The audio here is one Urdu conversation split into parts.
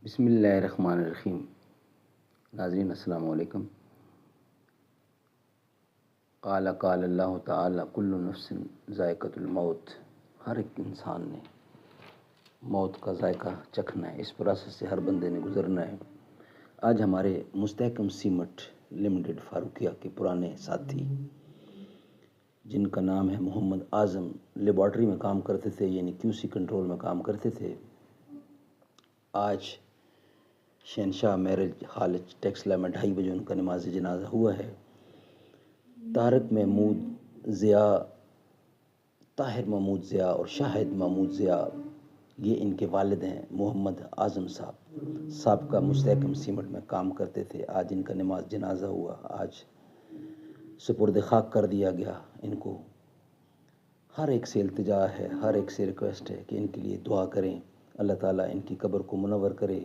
بسم اللہ الرحمن الرحیم۔ ناظرین السلام علیکم۔ قال اللہ تعالی کل نفس ذائقۃ الموت، ہر ایک انسان نے موت کا ذائقہ چکھنا ہے، اس پروسیس سے ہر بندے نے گزرنا ہے۔ آج ہمارے مستحکم سیمٹ لمیٹڈ فاروقیہ کے پرانے ساتھی جن کا نام ہے محمد اعظم، لیبارٹری میں کام کرتے تھے، یعنی QC کنٹرول میں کام کرتے تھے، آج شہنشاہ میرج ہال ٹیکسلا میں 2:30 بجے ان کا نماز جنازہ ہوا ہے۔ طارق محمود ضیاء، طاہر محمود ضیاء اور شاہد محمود ضیاء، یہ ان کے والد ہیں۔ محمد اعظم صاحب کا مستحکم سیمٹ میں کام کرتے تھے، آج ان کا نماز جنازہ ہوا، آج سپرد خاک کر دیا گیا ان کو۔ ہر ایک سے التجا ہے، ہر ایک سے ریکویسٹ ہے کہ ان کے لیے دعا کریں، اللہ تعالیٰ ان کی قبر کو منور کرے،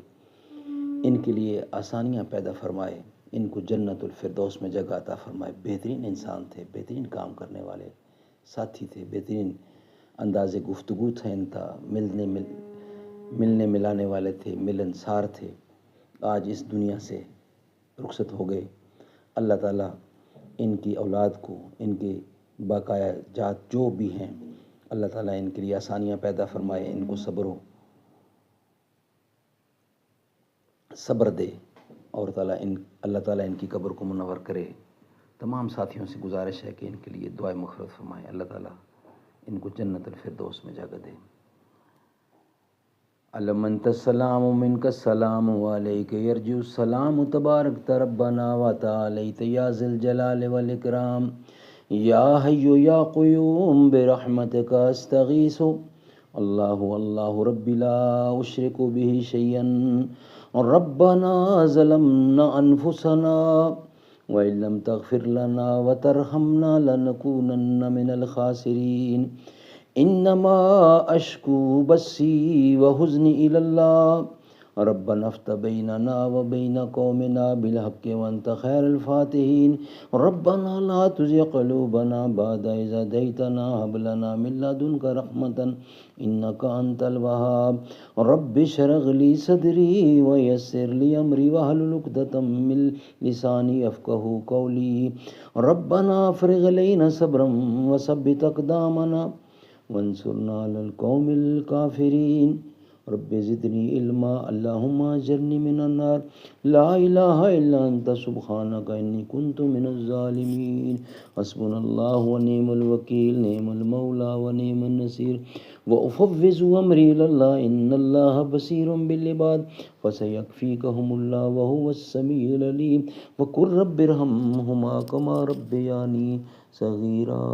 ان کے لیے آسانیاں پیدا فرمائے، ان کو جنت الفردوس میں جگہ عطا فرمائے۔ بہترین انسان تھے، بہترین کام کرنے والے ساتھی تھے، بہترین انداز گفتگو تھا ان کا، ملنے ملانے والے تھے، ملنسار تھے۔ آج اس دنیا سے رخصت ہو گئے۔ اللہ تعالیٰ ان کی اولاد کو، ان کے بقایا جات جو بھی ہیں، اللہ تعالیٰ ان کے لیے آسانیاں پیدا فرمائے، ان کو صبر دے، اور اللہ تعالیٰ ان کی قبر کو منور کرے۔ تمام ساتھیوں سے گزارش ہے کہ ان کے لیے دعائے مغفرت فرمائے، اللہ تعالیٰ ان کو جنت الفردوس میں جگہ دے۔ اللہم انت السلام منک السلام علیک یرجو السلام تبارک ربنا وتعالیت یا ذی الجلال والاکرام یا حی یا قیوم برحمتک استغیث اللہ ربی لا اشرک به شیئا ربنا ظلمنا انفسنا وَإِن لَّمْ تَغْفِرْ لَنَا وَتَرْحَمْنَا لَنَكُونَنَّ مِنَ الْخَاسِرِينَ إِنَّمَا أَشْكُو بَثِّي وَحُزْنِي إِلَى اللَّهِ رَبَّنَا افْتَحْ بَيْنَنَا وَبَيْنَ قَوْمِنَا بِالْحَقِّ وَأَنْتَ خَيْرُ الْفَاتِحِينَ رَبَّنَا لَا تُزِغْ قُلُوبَنَا بَعْدَ إِذْ هَدَيْتَنَا وَهَبْ لَنَا مِن لَّدُنكَ رَحْمَةً إِنَّكَ أَنتَ الْوَهَّابُ رَبِّ اشْرَحْ لِي صَدْرِي وَيَسِّرْ لِي أَمْرِي وَاحْلُلْ عُقْدَةً مِّن لِّسَانِي يَفْقَهُوا قَوْلِي رَبَّنَا أَفْرِغْ عَلَيْنَا صَبْرًا وَثَبِّتْ أَقْدَامَنَا وانصرنا على القوم الكافرين رب زدني علما اللهم اجرني من النار لا اله الا انت سبحانك اني كنت من الظالمين حسبنا الله ونعم الوكيل نعم المولى ونعم النصير وافوض امري الى الله ان الله بصير بالعباد فسيكفيكهم الله وهو السميع العليم وقل رب ارحمهما كما ربياني صغيرا۔